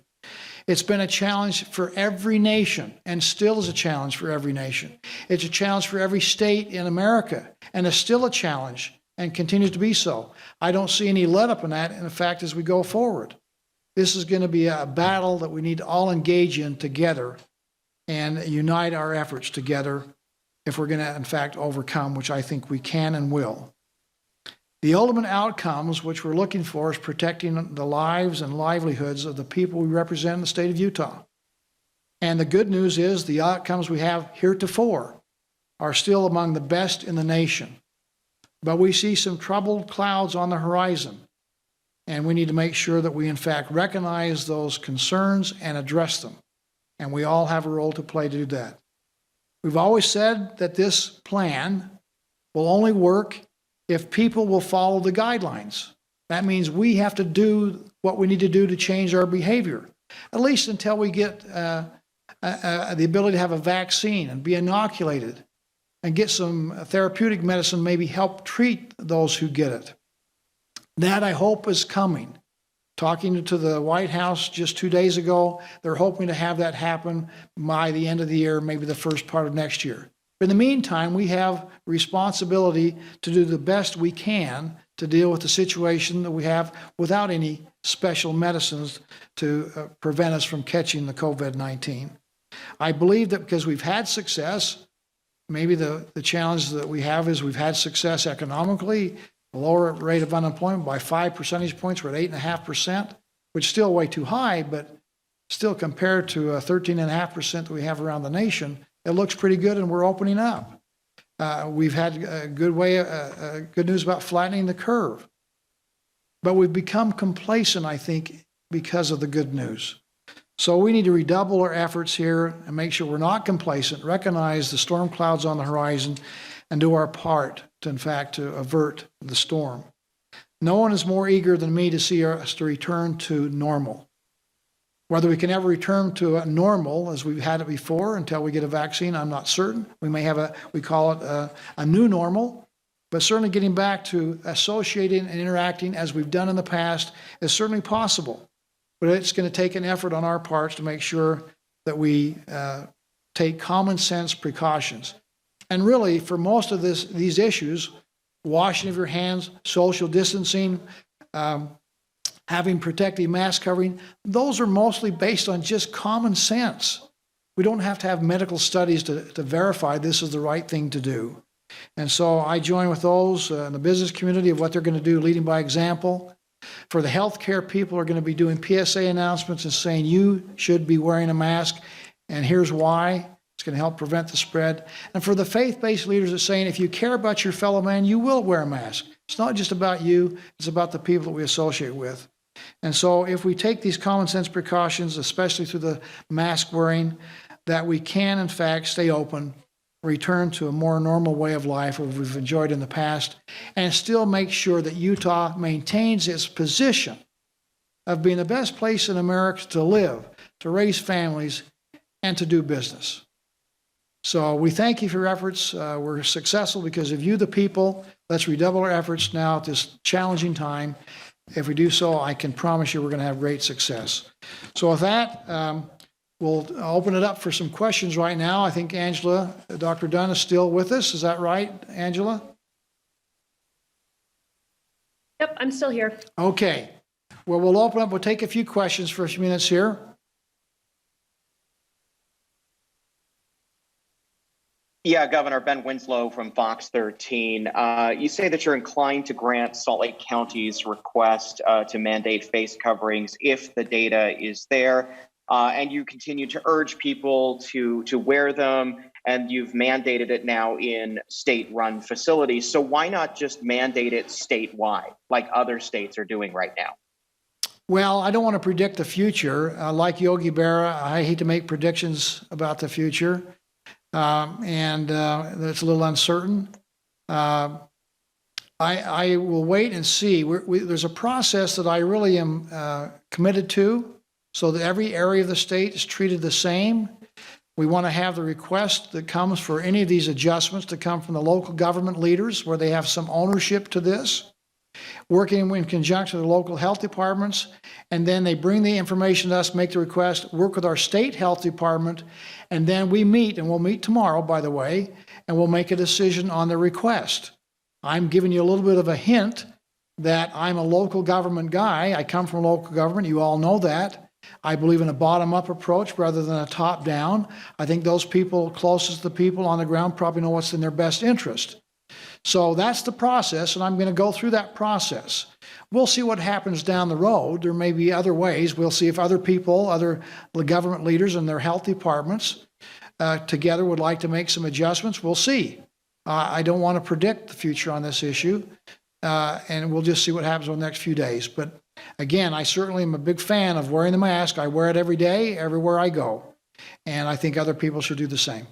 It's been a challenge for every nation, and still is a challenge for every nation. It's a challenge for every state in America, and it's still a challenge and continues to be so. I don't see any let up in that, in fact, as we go forward. This is going to be a battle that we need to all engage in together and unite our efforts together if we're going to, in fact, overcome, which I think we can and will. The ultimate outcomes, which we're looking for, is protecting the lives and livelihoods of the people we represent in the state of Utah. And the good news is the outcomes we have heretofore are still among the best in the nation. But we see some troubled clouds on the horizon, and we need to make sure that we, in fact, recognize those concerns and address them. And we all have a role to play to do that. We've always said that this plan will only work if people will follow the guidelines. That means we have to do what we need to do to change our behavior, at least until we get the ability to have a vaccine and be inoculated and get some therapeutic medicine, maybe help treat those who get it. That, I hope, is coming. Talking to the White House just 2 days ago, they're hoping to have that happen by the end of the year, maybe the first part of next year. But in the meantime, we have responsibility to do the best we can to deal with the situation that we have without any special medicines to prevent us from catching the COVID-19. I believe that because we've had success, maybe the challenge that we have is we've had success economically, a lower rate of unemployment by 5 percentage points. We're at 8.5%, which is still way too high, but still compared to 13.5% that we have around the nation, it looks pretty good, and we're opening up. We've had a good news about flattening the curve, but we've become complacent, I think, because of the good news. So we need to redouble our efforts here and make sure we're not complacent, recognize the storm clouds on the horizon, and do our part to, in fact, to avert the storm. No one is more eager than me to see us to return to normal. Whether we can ever return to a normal as we've had it before until we get a vaccine, I'm not certain. We may have we call it a new normal, but certainly getting back to associating and interacting as we've done in the past is certainly possible. But it's going to take an effort on our parts to make sure that we take common sense precautions. And really, for most of these issues, washing of your hands, social distancing, having protective mask covering, those are mostly based on just common sense. We don't have to have medical studies to verify this is the right thing to do. And so I join with those in the business community of what they're going to do, leading by example. For the healthcare people are going to be doing PSA announcements and saying you should be wearing a mask, and here's why. It's going to help prevent the spread. And for the faith-based leaders, it's saying if you care about your fellow man, you will wear a mask. It's not just about you, it's about the people that we associate with. And so if we take these common sense precautions, especially through the mask wearing, that we can, in fact, stay open, return to a more normal way of life that we've enjoyed in the past, and still make sure that Utah maintains its position of being the best place in America to live, to raise families, and to do business. So we thank you for your efforts. We're successful because of you, the people. Let's redouble our efforts now at this challenging time. If we do so, I can promise you we're going to have great success. So with that, we'll open it up for some questions right now. I think Angela, Dr. Dunn is still with us. Is that right, Angela? Yep, I'm still here. Okay. Well, we'll open up. We'll take a few questions for a few minutes here. Yeah, Governor, Ben Winslow from Fox 13. You say that you're inclined to grant Salt Lake County's request to mandate face coverings if the data is there, and you continue to urge people to wear them, and you've mandated it now in state-run facilities. So why not just mandate it statewide, like other states are doing right now? Well, I don't want to predict the future. Like Yogi Berra, I hate to make predictions about the future. And it's a little uncertain. I will wait and see. There's a process that I really am committed to, so that every area of the state is treated the same. We want to have the request that comes for any of these adjustments to come from the local government leaders, where they have some ownership to this, working in conjunction with the local health departments, and then they bring the information to us, make the request, work with our state health department, and then we meet, and we'll meet tomorrow, by the way, and we'll make a decision on the request. I'm giving you a little bit of a hint that I'm a local government guy. I come from local government. You all know that. I believe in a bottom-up approach rather than a top-down. I think those people closest to the people on the ground probably know what's in their best interest. So that's the process, and I'm going to go through that process. We'll see what happens down the road. There may be other ways. We'll see if other people, other government leaders and their health departments together would like to make some adjustments. We'll see. I don't want to predict the future on this issue, and we'll just see what happens over the next few days. But again, I certainly am a big fan of wearing the mask. I wear it every day, everywhere I go, and I think other people should do the same.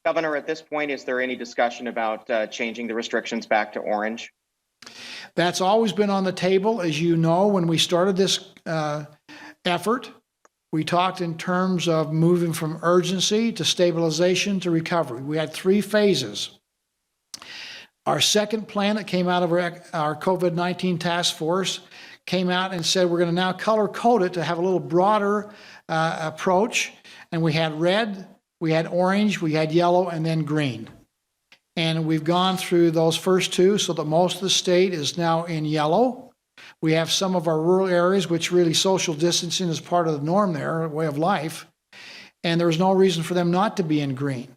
Governor, at this point, is there any discussion about changing the restrictions back to orange? That's always been on the table. As you know, when we started this effort, we talked in terms of moving from urgency to stabilization to recovery. We had 3 phases. Our second plan that came out of our COVID-19 task force came out and said we're going to now color code it to have a little broader approach. And we had red, we had orange, we had yellow, and then green. And we've gone through those first two so that most of the state is now in yellow. We have some of our rural areas, which really social distancing is part of the norm there, a way of life. And there's no reason for them not to be in green.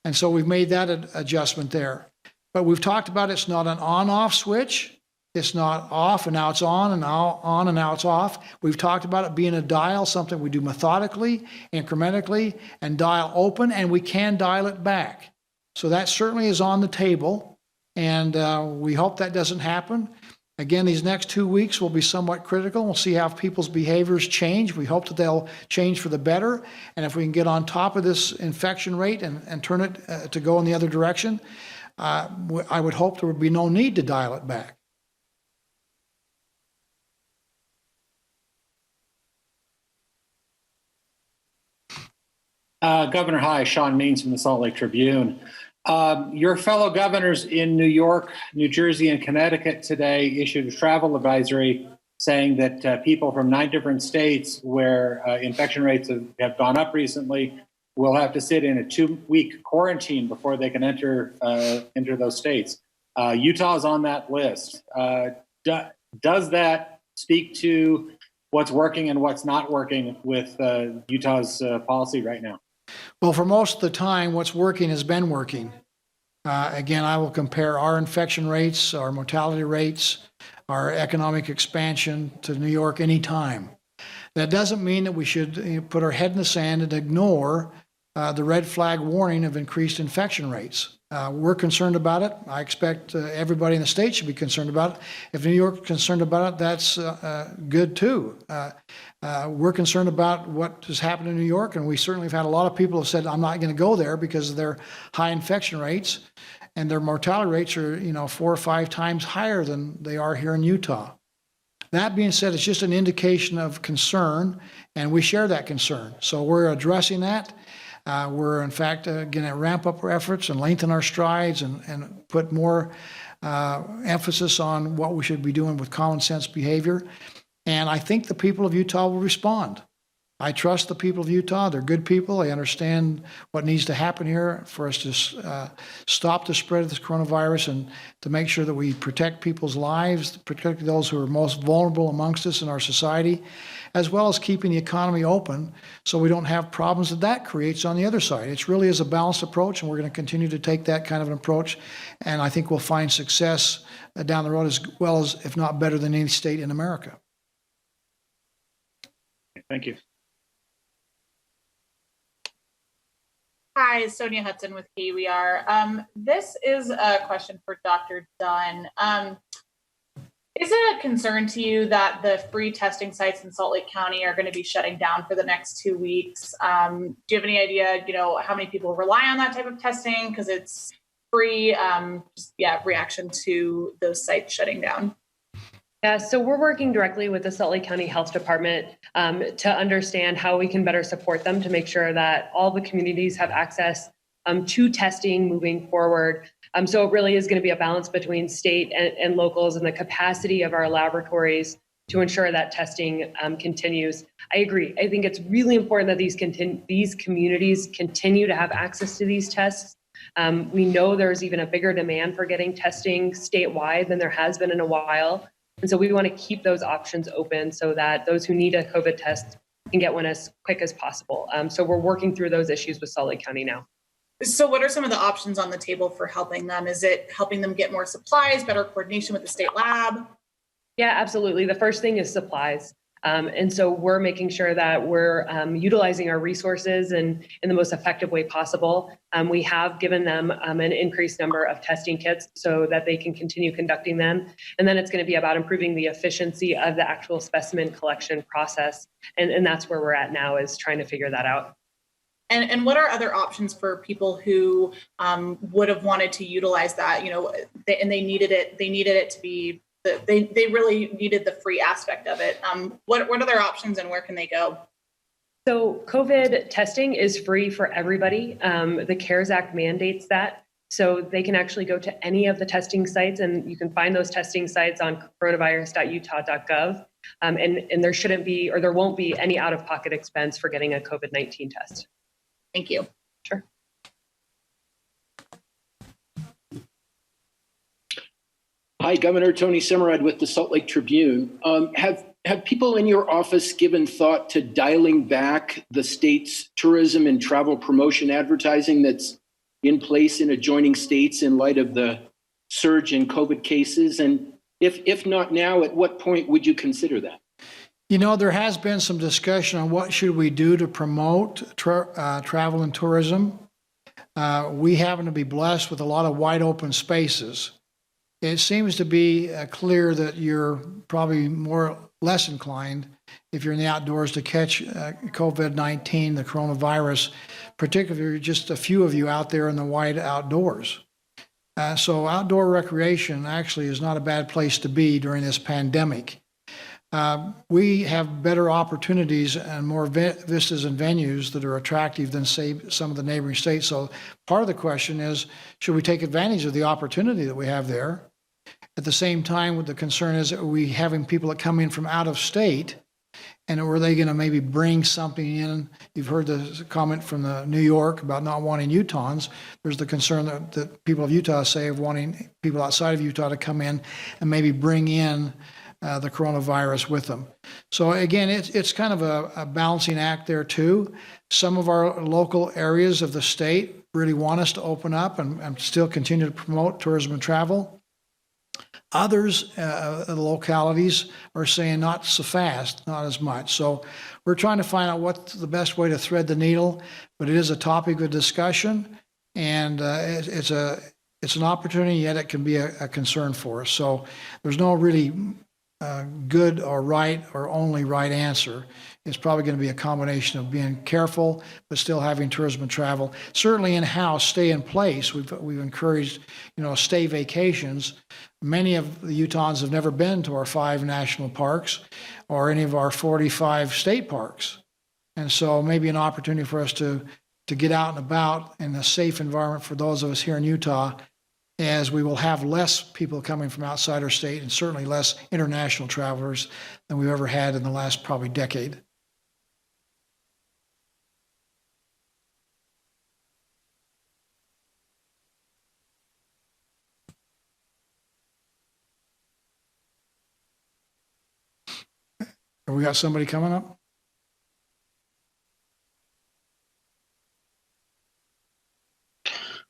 And so we've made that adjustment there. But we've talked about it's not an on-off switch. It's not off and now it's on and now on and now it's off. We've talked about it being a dial, something we do methodically, incrementally, and dial open, and we can dial it back. So that certainly is on the table, and we hope that doesn't happen. Again, these next 2 weeks will be somewhat critical. We'll see how people's behaviors change. We hope that they'll change for the better. And if we can get on top of this infection rate and turn it to go in the other direction, I would hope there would be no need to dial it back. Governor, hi, Sean Means from the Salt Lake Tribune. Your fellow governors in New York, New Jersey, and Connecticut today issued a travel advisory saying that people from 9 different states where infection rates have gone up recently will have to sit in a 2-week quarantine before they can enter those states. Utah is on that list. Does that speak to what's working and what's not working with Utah's policy right now? Well, for most of the time, what's working has been working. Again, I will compare our infection rates, our mortality rates, our economic expansion to New York anytime. That doesn't mean that we should put our head in the sand and ignore the red flag warning of increased infection rates. We're concerned about it. I expect everybody in the state should be concerned about it. If New York is concerned about it, that's good too. We're concerned about what has happened in New York, and we certainly have had a lot of people who have said, I'm not going to go there because of their high infection rates, and their mortality rates are 4 or 5 times higher than they are here in Utah. That being said, it's just an indication of concern, and we share that concern. So we're addressing that. We're, in fact, going to ramp up our efforts and lengthen our strides and put more emphasis on what we should be doing with common sense behavior. And I think the people of Utah will respond. I trust the people of Utah. They're good people. They understand what needs to happen here for us to stop the spread of this coronavirus and to make sure that we protect people's lives, particularly those who are most vulnerable amongst us in our society, as well as keeping the economy open so we don't have problems that creates on the other side. It really is a balanced approach, and we're going to continue to take that kind of an approach. And I think we'll find success down the road as well as, if not better than any state in America. Thank you. Hi, Sonia Hudson with KWR. This is a question for Dr. Dunn. Is it a concern to you that the free testing sites in Salt Lake County are going to be shutting down for the next 2 weeks? Do you have any idea, how many people rely on that type of testing because it's free? Reaction to those sites shutting down. Yeah, so we're working directly with the Salt Lake County Health Department to understand how we can better support them to make sure that all the communities have access to testing moving forward. So it really is going to be a balance between state and locals and the capacity of our laboratories to ensure that testing continues. I agree. I think it's really important that these communities continue to have access to these tests. We know there's even a bigger demand for getting testing statewide than there has been in a while. And so we want to keep those options open so that those who need a COVID test can get one as quick as possible. So we're working through those issues with Salt Lake County now. So what are some of the options on the table for helping them? Is it helping them get more supplies, better coordination with the state lab? Yeah, absolutely. The first thing is supplies. And so we're making sure that we're utilizing our resources in the most effective way possible. We have given them an increased number of testing kits so that they can continue conducting them. And then it's going to be about improving the efficiency of the actual specimen collection process. And that's where we're at now, is trying to figure that out. And what are other options for people who would have wanted to utilize that, and they needed it to be, they really needed the free aspect of it. What are their options and where can they go? So COVID testing is free for everybody. The CARES Act mandates that. So they can actually go to any of the testing sites, and you can find those testing sites on coronavirus.utah.gov. And there shouldn't be, or there won't be, any out-of-pocket expense for getting a COVID-19 test. Thank you. Sure. Hi, Governor Tony Simmerad with the Salt Lake Tribune. Have people in your office given thought to dialing back the state's tourism and travel promotion advertising that's in place in adjoining states in light of the surge in COVID cases? And if not now, at what point would you consider that? You know, there has been some discussion on what should we do to promote travel and tourism. We happen to be blessed with a lot of wide open spaces. It seems to be clear that you're probably less inclined if you're in the outdoors to catch COVID-19, the coronavirus, particularly just a few of you out there in the wide outdoors. So outdoor recreation actually is not a bad place to be during this pandemic. We have better opportunities and more vistas and venues that are attractive than, say, some of the neighboring states. So part of the question is, should we take advantage of the opportunity that we have there? At the same time, the concern is, are we having people that come in from out of state, and are they going to maybe bring something in? You've heard the comment from New York about not wanting Utahns. There's the concern that people of Utah say of wanting people outside of Utah to come in and maybe bring in the coronavirus with them. So again, it's kind of a balancing act there too. Some of our local areas of the state really want us to open up and still continue to promote tourism and travel. Others, the localities, are saying not so fast, not as much. So we're trying to find out what's the best way to thread the needle, but it is a topic of discussion, and it's an opportunity, yet it can be a concern for us. So there's no really good or right or only right answer. It's probably going to be a combination of being careful, but still having tourism and travel. Certainly in-house, stay in place. We've encouraged, stay vacations. Many of the Utahns have never been to our 5 national parks or any of our 45 state parks. And so maybe an opportunity for us to get out and about in a safe environment for those of us here in Utah, as we will have less people coming from outside our state and certainly less international travelers than we've ever had in the last probably decade. Have we got somebody coming up?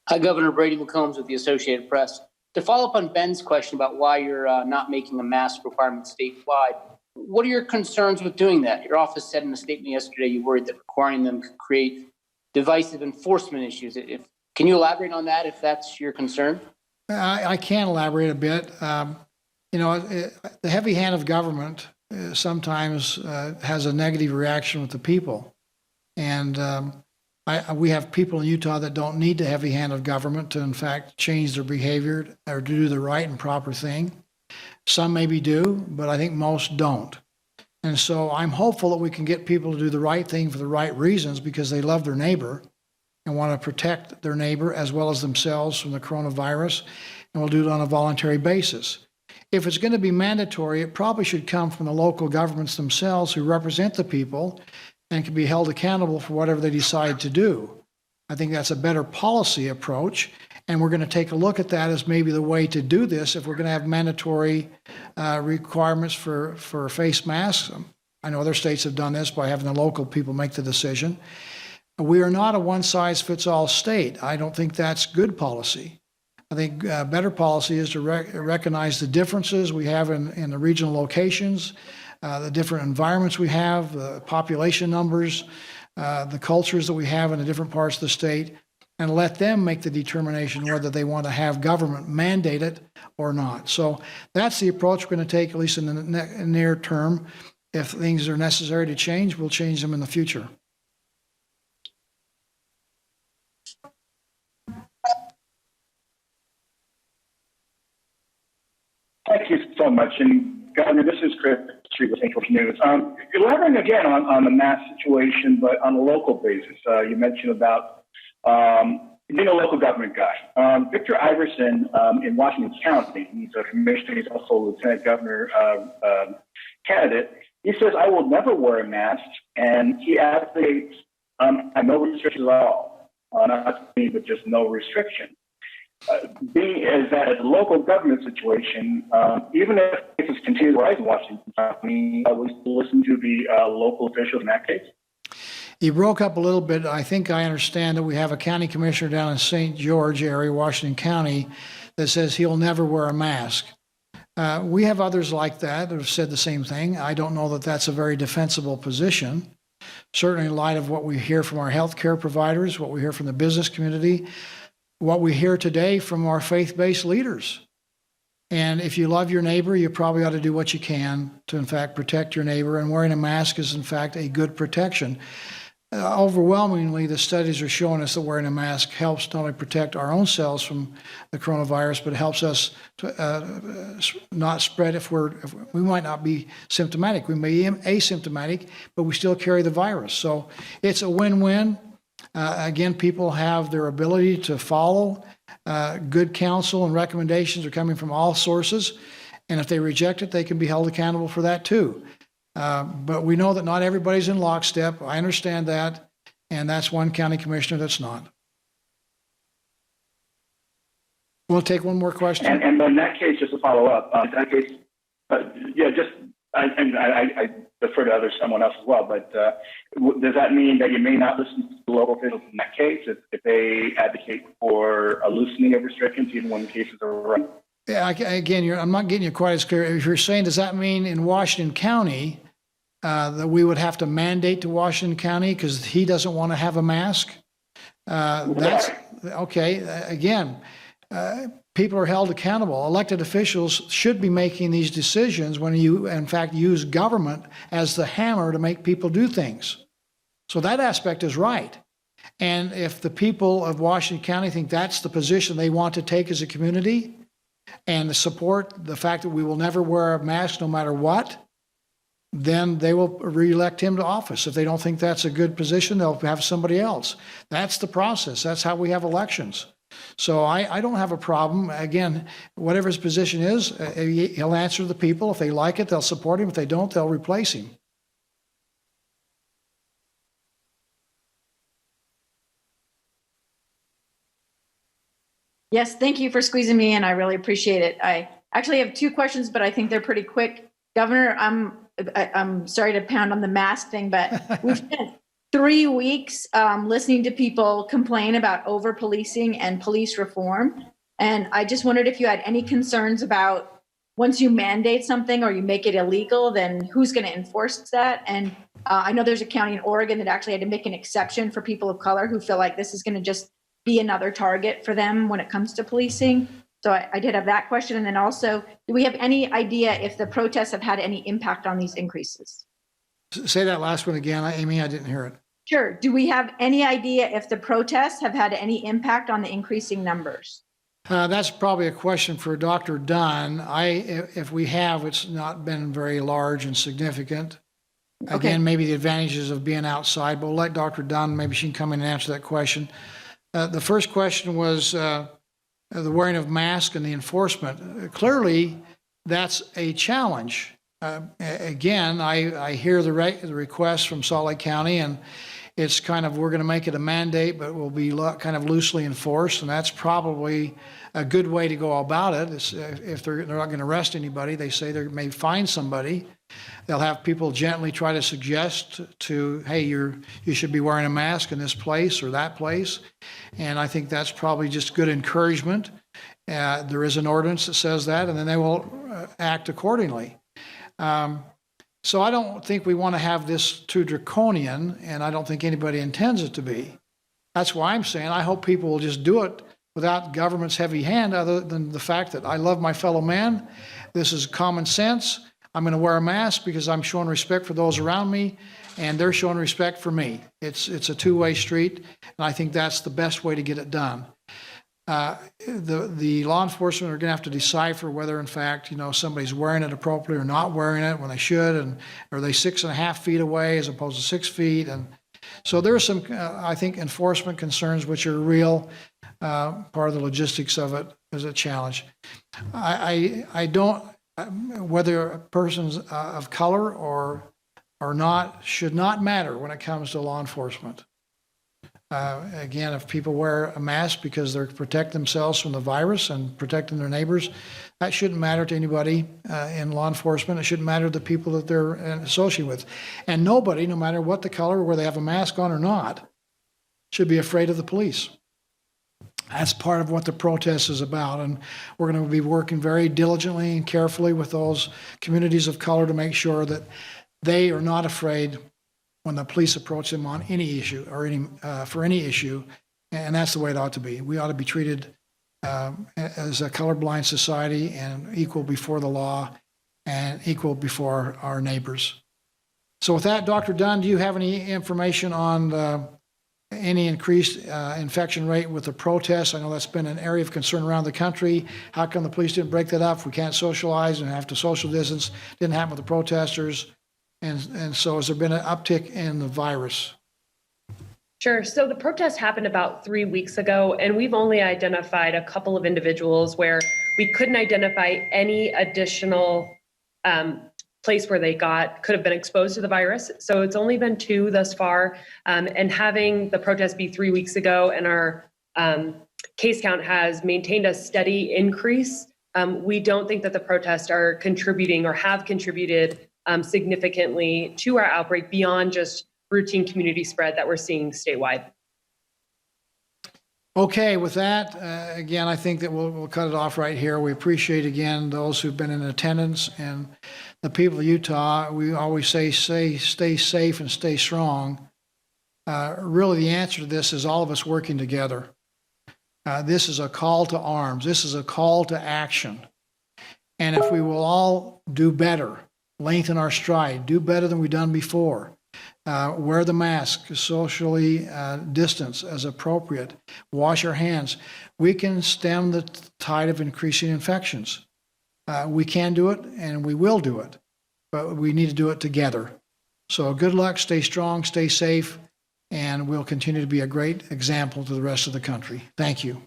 Hi, Governor Brady McCombs with the Associated Press. To follow up on Ben's question about why you're not making a mask requirement statewide, what are your concerns with doing that? Your office said in a statement yesterday you worried that requiring them could create divisive enforcement issues. Can you elaborate on that if that's your concern? I can elaborate a bit. The heavy hand of government sometimes has a negative reaction with the people. And we have people in Utah that don't need the heavy hand of government to, in fact, change their behavior or to do the right and proper thing. Some maybe do, but I think most don't. And so I'm hopeful that we can get people to do the right thing for the right reasons because they love their neighbor and want to protect their neighbor as well as themselves from the coronavirus, and we'll do it on a voluntary basis. If it's going to be mandatory, it probably should come from the local governments themselves who represent the people and can be held accountable for whatever they decide to do. I think that's a better policy approach, and we're going to take a look at that as maybe the way to do this if we're going to have mandatory requirements for face masks. I know other states have done this by having the local people make the decision. We are not a one-size-fits-all state. I don't think that's good policy. I think better policy is to recognize the differences we have in the regional locations, the different environments we have, the population numbers, the cultures that we have in the different parts of the state, and let them make the determination whether they want to have government mandate it or not. So that's the approach we're going to take, at least in the near term. If things are necessary to change, we'll change them in the future. Thank you so much. And Governor, this is Chris Street with Central News. Elaborating again on the mass situation, but on a local basis. You mentioned about being a local government guy, Victor Iverson in Washington County, he's a commissioner, he's also a lieutenant governor candidate. He says, I will never wear a mask, and he advocates no restrictions at all. Not me, but just no restriction. Being as that as a local government situation, even if cases continue to rise in Washington County, we still listen to the local officials in that case. You broke up a little bit. I think I understand that we have a county commissioner down in St. George area, Washington County, that says he'll never wear a mask. We have others like that have said the same thing. I don't know that that's a very defensible position, certainly in light of what we hear from our healthcare providers, what we hear from the business community, what we hear today from our faith-based leaders. And if you love your neighbor, you probably ought to do what you can to, in fact, protect your neighbor. And wearing a mask is, in fact, a good protection. Overwhelmingly, the studies are showing us that wearing a mask helps not only protect our own selves from the coronavirus, but helps us to not spread if we might not be symptomatic. We may be asymptomatic, but we still carry the virus. So it's a win-win. Again, people have their ability to follow. Good counsel and recommendations are coming from all sources. And if they reject it, they can be held accountable for that too. But we know that not everybody's in lockstep. I understand that. And that's one county commissioner that's not. We'll take one more question. And in that case, just to follow up, in that case, I defer to someone else as well, but does that mean that you may not listen to the local officials in that case if they advocate for a loosening of restrictions, even when the cases are right? Yeah, again, I'm not getting you quite as clear. If you're saying, does that mean in Washington County that we would have to mandate to Washington County because he doesn't want to have a mask? That's okay. Again, people are held accountable. Elected officials should be making these decisions when you, in fact, use government as the hammer to make people do things. So that aspect is right. And if the people of Washington County think that's the position they want to take as a community and support the fact that we will never wear a mask no matter what, then they will re-elect him to office. If they don't think that's a good position, they'll have somebody else. That's the process. That's how we have elections. So I don't have a problem. Again, whatever his position is, he'll answer the people. If they like it, they'll support him. If they don't, they'll replace him. Yes, thank you for squeezing me in. I really appreciate it. I actually have two questions, but I think they're pretty quick. Governor, I'm sorry to pound on the mask thing, but we've spent 3 weeks listening to people complain about over-policing and police reform. And I just wondered if you had any concerns about once you mandate something or you make it illegal, then who's going to enforce that? And I know there's a county in Oregon that actually had to make an exception for people of color who feel like this is going to just be another target for them when it comes to policing. So I did have that question. And then also, do we have any idea if the protests have had any impact on these increases? Say that last one again, Amy. I didn't hear it. Sure. Do we have any idea if the protests have had any impact on the increasing numbers? That's probably a question for Dr. Dunn. If we have, it's not been very large and significant. Again, Okay. Maybe the advantages of being outside, but we'll let Dr. Dunn, maybe she can come in and answer that question. The first question was the wearing of masks and the enforcement. Clearly, that's a challenge. Again, I hear the request from Salt Lake County, and it's kind of, we're going to make it a mandate, but will be kind of loosely enforced, and that's probably a good way to go about it. If they're not going to arrest anybody, they say they may find somebody. They'll have people gently try to suggest to, hey, you should be wearing a mask in this place or that place. And I think that's probably just good encouragement. There is an ordinance that says that, and then they will act accordingly. So I don't think we want to have this too draconian, and I don't think anybody intends it to be. That's why I'm saying I hope people will just do it without government's heavy hand, other than the fact that I love my fellow man. This is common sense. I'm going to wear a mask because I'm showing respect for those around me, and they're showing respect for me. It's a two-way street, and I think that's the best way to get it done. The law enforcement are going to have to decipher whether, in fact, somebody's wearing it appropriately or not wearing it when they should, and are they 6.5 feet away as opposed to 6 feet? And so there are some, I think, enforcement concerns which are real. part of the logistics of it is a challenge. I don't, whether a person's of color or not, should not matter when it comes to law enforcement. Again, if people wear a mask because they're protecting themselves from the virus and protecting their neighbors, that shouldn't matter to anybody in law enforcement. It shouldn't matter to the people that they're associated with. And nobody, no matter what the color, whether they have a mask on or not, should be afraid of the police. That's part of what the protest is about. And we're going to be working very diligently and carefully with those communities of color to make sure that they are not afraid when the police approach them on any issue or for any issue. And that's the way it ought to be. We ought to be treated as a colorblind society and equal before the law and equal before our neighbors. So with that, Dr. Dunn, do you have any information on any increased infection rate with the protests? I know that's been an area of concern around the country. How come the police didn't break that up? We can't socialize and have to social distance. Didn't happen with the protesters. And so has there been an uptick in the virus? Sure. So the protest happened about 3 weeks ago, and we've only identified a couple of individuals where we couldn't identify any additional place where they could have been exposed to the virus. So it's only been 2 thus far. And having the protest be 3 weeks ago and our case count has maintained a steady increase, we don't think that the protests are contributing or have contributed significantly to our outbreak beyond just routine community spread that we're seeing statewide. Okay, with that, again, I think that we'll cut it off right here. We appreciate, again, those who've been in attendance and the people of Utah. We always say stay safe and stay strong. Really, the answer to this is all of us working together. This is a call to arms. This is a call to action. And if we will all do better, lengthen our stride, do better than we've done before, wear the mask, socially distance as appropriate, wash our hands, we can stem the tide of increasing infections. We can do it and we will do it, but we need to do it together. So good luck, stay strong, stay safe, and we'll continue to be a great example to the rest of the country. Thank you.